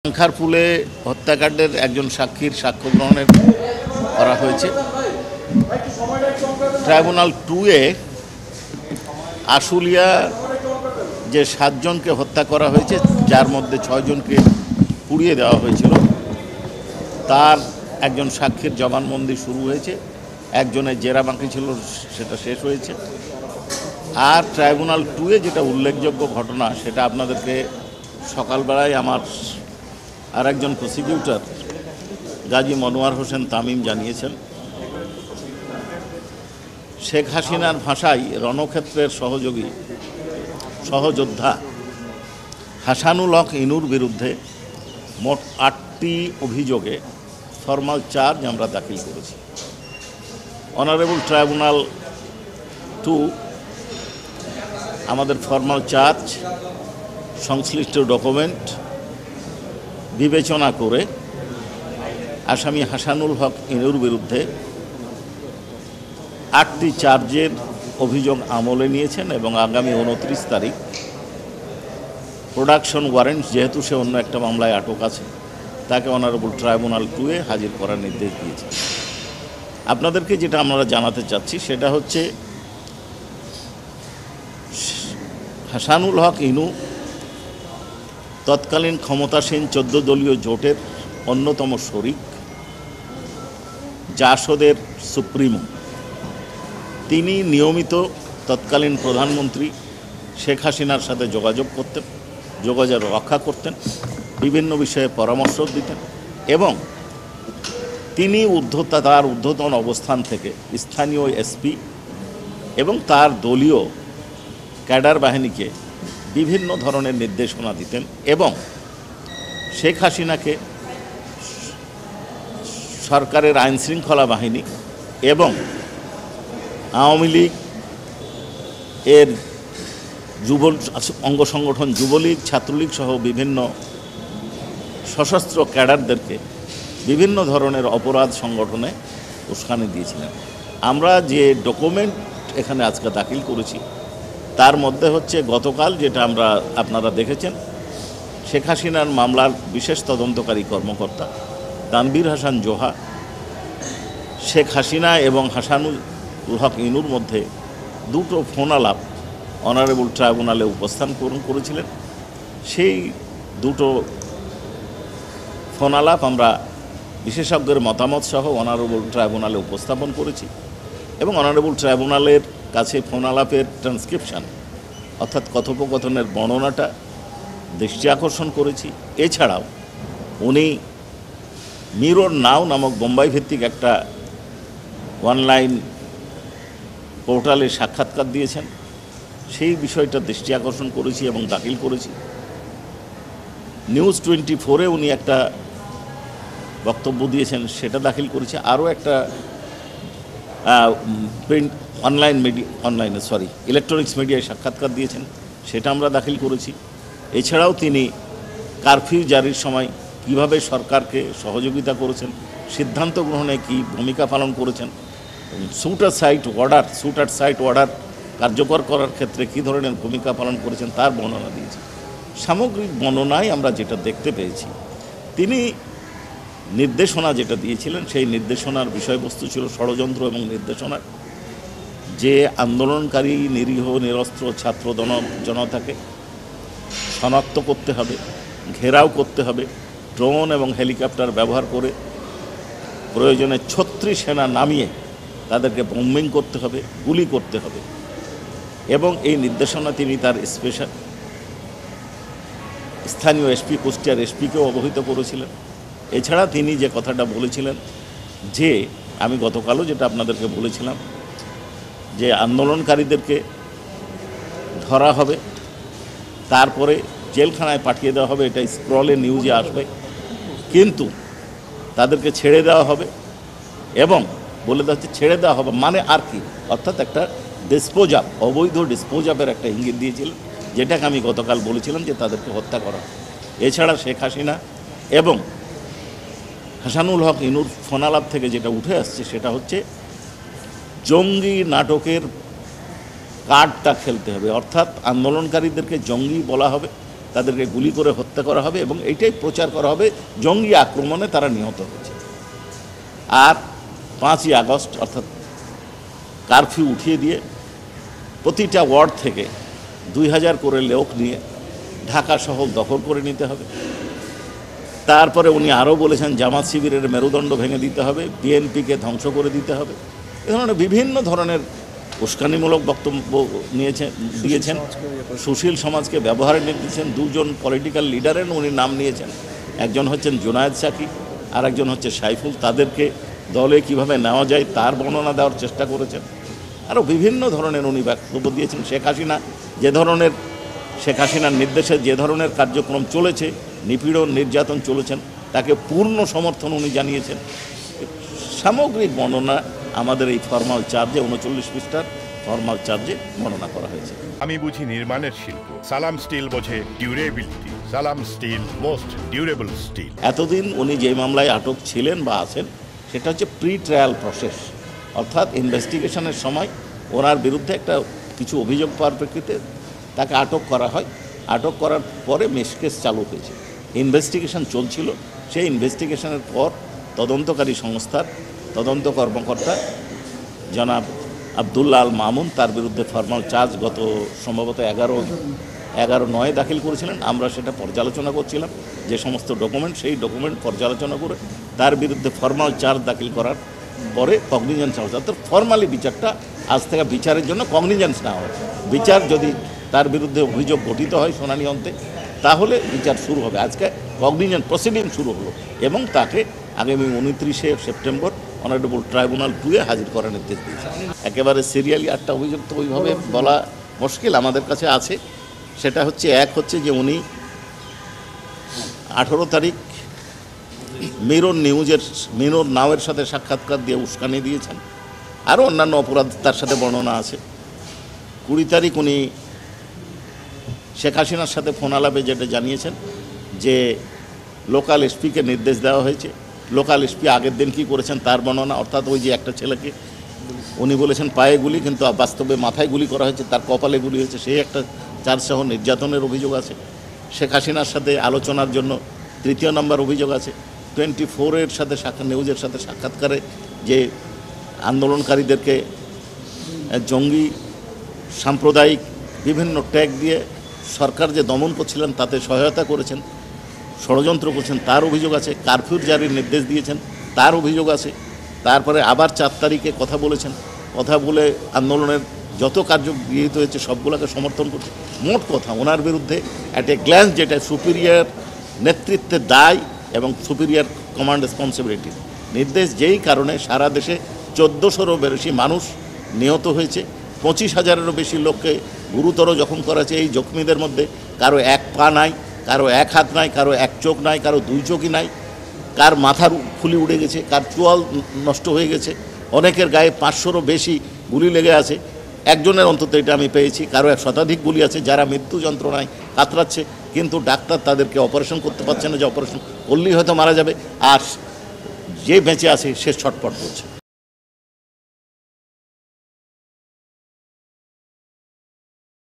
শঙ্খারপুলে হত্যাকাণ্ডের একজন সাক্ষীর সাক্ষ্য গ্রহণের করা হয়েছে। ট্রাইব্যুনাল 2-এ আশুলিয়া যে 7 জনকে হত্যা করা হয়েছে, যার মধ্যে 6 জনকে পুড়িয়ে দেওয়া হয়েছিল, তার একজন সাক্ষীর জবানবন্দি শুরু হয়েছে। একজনের জেরা বাকি ছিল, সেটা শেষ হয়েছে। আর ট্রাইব্যুনাল 2-এ যেটা উল্লেখযোগ্য ঘটনা, সেটা আপনাদেরকে সকালবেলায় আমার আর একজন প্রসিকিউটর গাজী মনোয়ার হোসেন তামিম জানিয়েছেন। শেখ হাসিনার ভাষায় রণক্ষেত্রের সহযোদ্ধা হাসানুল হক ইনুর বিরুদ্ধে মোট 8টি অভিযোগে ফরমাল চার্জ আমরা দাখিল করেছি। অনারেবল ট্রাইব্যুনাল 2 আমাদের ফরমাল চার্জ সংশ্লিষ্ট ডকুমেন্ট বিবেচনা করে আসামি হাসানুল হক ইনুর বিরুদ্ধে 8টি চার্জের অভিযোগ আমলে নিয়েছেন এবং আগামী 29 তারিখ প্রোডাকশন ওয়ারেন্ট, যেহেতু সে অন্য একটা মামলায় আটক আছে, তাকে অনারেবল ট্রাইব্যুনাল 2-এ হাজির করার নির্দেশ দিয়েছে। আপনাদেরকে যেটা আমরা জানাতে চাচ্ছি সেটা হচ্ছে, হাসানুল হক ইনু তৎকালীন ক্ষমতাসীন 14 দলীয় জোটের অন্যতম শরিক, জাসদের সুপ্রিমো। তিনি নিয়মিত তৎকালীন প্রধানমন্ত্রী শেখ হাসিনার সাথে যোগাযোগ রক্ষা করতেন, বিভিন্ন বিষয়ে পরামর্শ দিতেন এবং তিনি তার ঊর্ধ্বতন অবস্থান থেকে স্থানীয় এসপি এবং তার দলীয় ক্যাডার বাহিনীকে বিভিন্ন ধরনের নির্দেশনা দিতেন এবং শেখ হাসিনাকে সরকারের আইনশৃঙ্খলা বাহিনী এবং আওয়ামী লীগ এর অঙ্গ সংগঠন যুবলীগ, ছাত্রলীগ সহ বিভিন্ন সশস্ত্র ক্যাডারদেরকে বিভিন্ন ধরনের অপরাধ সংগঠনে উস্কানি দিয়েছিলেন। আমরা যে ডকুমেন্ট এখানে আজকে দাখিল করেছি তার মধ্যে হচ্ছে, গতকাল যেটা আপনারা দেখেছেন, শেখ হাসিনার মামলার বিশেষ তদন্তকারী কর্মকর্তা তানভীর হাসান জোহা শেখ হাসিনা এবং হাসানুল হক ইনুর মধ্যে 2টো ফোন আলাপ অনারেবল ট্রাইব্যুনালে উপস্থান করেছিলেন। সেই 2টো ফোন আলাপ আমরা বিশেষজ্ঞের মতামত সহ অনারেবল ট্রাইব্যুনালে উপস্থাপন করেছি এবং অনারেবল ট্রাইব্যুনালের কাছে ফোন আলাপের ট্রান্সক্রিপশন অর্থাৎ কথোপকথনের বর্ণনাটা দৃষ্টি আকর্ষণ করেছি। এছাড়াও উনি মিরর নাও নামক বোম্বাই ভিত্তিক একটা অনলাইন পোর্টালে সাক্ষাৎকার দিয়েছেন, সেই বিষয়টা দৃষ্টি আকর্ষণ করেছি এবং দাখিল করেছি। নিউজ 24-এ উনি একটা বক্তব্য দিয়েছেন, সেটা দাখিল করেছি। আরও একটা প্রিন্ট ইলেকট্রনিক্স মিডিয়ায় সাক্ষাৎকার দিয়েছেন, সেটা আমরা দাখিল করেছি। এছাড়াও তিনি কারফিউ জারির সময় কিভাবে সরকারকে সহযোগিতা করেছেন, সিদ্ধান্ত গ্রহণে কী ভূমিকা পালন করেছেন, শ্যুট অ্যাট সাইট অর্ডার কার্যকর করার ক্ষেত্রে কী ধরনের ভূমিকা পালন করেছেন তার বর্ণনা দিয়েছি। সামগ্রিক বর্ণনায় আমরা যেটা দেখতে পেয়েছি, তিনি নির্দেশনা যেটা দিয়েছিলেন, সেই নির্দেশনার বিষয়বস্তু ছিল ষড়যন্ত্র এবং নির্দেশনার, যে আন্দোলনকারী নিরীহ নিরস্ত্র ছাত্র জনতাকে শনাক্ত করতে হবে, ঘেরাও করতে হবে, ড্রোন এবং হেলিকপ্টার ব্যবহার করে প্রয়োজনে 36 সেনা নামিয়ে তাদেরকে বম্বিং করতে হবে, গুলি করতে হবে এবং এই নির্দেশনা তিনি তার স্থানীয় এসপি, কুষ্টিয়ার এসপিকেও অবহিত করেছিলেন। এছাড়া তিনি যে কথাটা বলেছিলেন, যে আমি গতকালও যেটা আপনাদেরকে বলেছিলাম, যে আন্দোলনকারীদেরকে ধরা হবে, তারপরে জেলখানায় পাঠিয়ে দেওয়া হবে, এটা স্ক্রলে নিউজে আসবে, কিন্তু তাদেরকে ছেড়ে দেওয়া হবে এবং বলে দেওয়া হচ্ছে ছেড়ে দেওয়া হবে মানে আর কি, অর্থাৎ একটা অবৈধ ডিসপোজাপের একটা ইঙ্গিত দিয়েছিলেন, যেটাকে আমি গতকাল বলেছিলাম যে তাদেরকে হত্যা করা। এছাড়া শেখ হাসিনা এবং হাসানুল হক ইনুর ফোনালাপ থেকে যেটা উঠে আসছে, সেটা হচ্ছে জঙ্গি নাটকের কার্ডটা খেলতে হবে, অর্থাৎ আন্দোলনকারীদেরকে জঙ্গি বলা হবে তাদেরকে গুলি করে হত্যা করা হবে এবং এইটাই প্রচার করা হবে জঙ্গি আক্রমণে তারা নিহত হয়েছে। আর 5ই আগস্ট অর্থাৎ কারফিউ উঠিয়ে দিয়ে প্রতিটা ওয়ার্ড থেকে 2000 করে লোক নিয়ে ঢাকা শহর দখল করে নিতে হবে। তারপরে উনি আরও বলেছেন জামাত শিবিরের মেরুদণ্ড ভেঙে দিতে হবে, বিএনপিকে ধ্বংস করে দিতে হবে। এ ধরনের বিভিন্ন ধরনের উস্কানিমূলক বক্তব্য দিয়েছেন। সুশীল সমাজকে ব্যবহারে দিয়েছেন। 2জন পলিটিক্যাল লিডারের উনি নাম নিয়েছেন, একজন হচ্ছেন জুনায়েদ সাকি আর একজন হচ্ছে সাইফুল। তাদেরকে দলে কিভাবে নেওয়া যায় তার বর্ণনা দেওয়ার চেষ্টা করেছেন। আরও বিভিন্ন ধরনের উনি বক্তব্য দিয়েছেন। শেখ হাসিনার নির্দেশে যে ধরনের কার্যক্রম চলেছে, নিপীড়ন নির্যাতন চলেছেন, তাকে পূর্ণ সমর্থন উনি জানিয়েছেন। সামগ্রিক বর্ণনা আমাদের এই ফরমাল চার্জে 39 পৃষ্ঠার ফরমাল চার্জে বর্ণনা করা হয়েছে। আমি বুঝি নির্মাণের শিল্প, সালাম স্টিল বোঝে ডিউরেবিলিটি। সালাম স্টিল, মোস্ট ডিউরেবল স্টিল। এতদিন উনি যে মামলায় আটক ছিলেন বা আছেন সেটা হচ্ছে প্রি ট্রায়াল প্রসেস, অর্থাৎ ইনভেস্টিগেশনের সময় ওনার বিরুদ্ধে কিছু অভিযোগ পাওয়ার প্রেক্ষিতে তাকে আটক করা হয়। আটক করার পরে কেস চালু হয়েছে, ইনভেস্টিগেশন চলছিল। সেই ইনভেস্টিগেশনের পর তদন্তকারী সংস্থার তদন্ত কর্মকর্তা জনাব আবদুল্লাহ আল মামুন তার বিরুদ্ধে ফরমাল চার্জ গত সম্ভবত 11/9 দাখিল করেছিলেন। আমরা সেটা পর্যালোচনা করছিলাম, যে সমস্ত ডকুমেন্ট, সেই ডকুমেন্ট পর্যালোচনা করে তার বিরুদ্ধে ফরমাল চার্জ দাখিল করার পরে কগনিজেন্স হাউস, অর্থাৎ ফর্মালি বিচারটা আজ থেকে বিচারের জন্য কগনিজেন্স না হয়। বিচার যদি তার বিরুদ্ধে অভিযোগ গঠিত হয় শুনানি অন্তে, তাহলে বিচার শুরু হবে। আজকে কগনিজেন্স প্রসিডিং শুরু হলো এবং তাকে আগামী 29শে সেপ্টেম্বর অনারেবল ট্রাইব্যুনাল 2-এ হাজির করার নির্দেশ দিয়েছে। একেবারে সিরিয়ালি 8টা অভিযোগ তো ওইভাবে বলা মুশকিল, আমাদের কাছে আছে। সেটা হচ্ছে, এক হচ্ছে যে উনি 18 তারিখ মিরর নাওয়ের সাথে সাক্ষাৎকার দিয়ে উস্কানি দিয়েছেন। আরও অন্যান্য অপরাধ তার সাথে বর্ণনা আছে। 20 তারিখ উনি শেখ হাসিনার সাথে ফোন আলাপে যেটা জানিয়েছেন যে লোকাল এসপিকে নির্দেশ দেওয়া হয়েছে। লোকাল এসপি আগের দিন কী করেছেন তার বর্ণনা, অর্থাৎ ওই যে একটা ছেলেকে উনি বলেছেন পায়ে গুলি, কিন্তু বাস্তবে মাথায় গুলি করা হয়েছে, তার কপালে গুলি হয়েছে, সেই একটা চার্জসহ নির্যাতনের অভিযোগ আছে। শেখ হাসিনার সাথে আলোচনার জন্য 3য় নম্বর অভিযোগ আছে। 24-এর সাথে নিউজের সাথে সাক্ষাৎকারে যে আন্দোলনকারীদেরকে জঙ্গি, সাম্প্রদায়িক বিভিন্ন ট্যাগ দিয়ে সরকার যে দমন করছিলেন তাতে সহায়তা করেছেন, ষড়যন্ত্র করছেন, তার অভিযোগ আছে। কারফিউ জারির নির্দেশ দিয়েছেন, তার অভিযোগ আছে। তারপরে আবার 4 তারিখে কথা বলেছেন, কথা বলে আন্দোলনের যত কার্য গৃহীত হয়েছে সবগুলোকে সমর্থন করছে। মোট কথা ওনার বিরুদ্ধে অ্যাট এ গ্ল্যান্স যেটা সুপিরিয়র নেতৃত্বের দায় এবং সুপিরিয়র কমান্ড রেসপন্সিবিলিটি নির্দেশ, যেই কারণে সারা দেশে 1400-রও বেশি মানুষ নিহত হয়েছে, 25,000-এরও বেশি লোককে গুরুতর জখম করা হয়েছে। এই জখমীদের মধ্যে কারো 1 পা নাই, কারো 1 হাত নাই, কারো 1 চোখ নাই, কারো 2 চোখই নাই, কার মাথার খুলি উড়ে গেছে, কার চোয়াল নষ্ট হয়ে গেছে, অনেকের গায়ে 500-রও বেশি গুলি লেগে আছে। একজনের অন্তত এটা আমি পেয়েছি, কারো 1 শতাধিক গুলি আছে, যারা মৃত্যু যন্ত্রণায় কাতরাচ্ছে, কিন্তু ডাক্তার তাদেরকে অপারেশন করতে পারছে না, যে অপারেশন করলেই হয়তো মারা যাবে, আর যে বেঁচে আছে সে ছটফট করছে।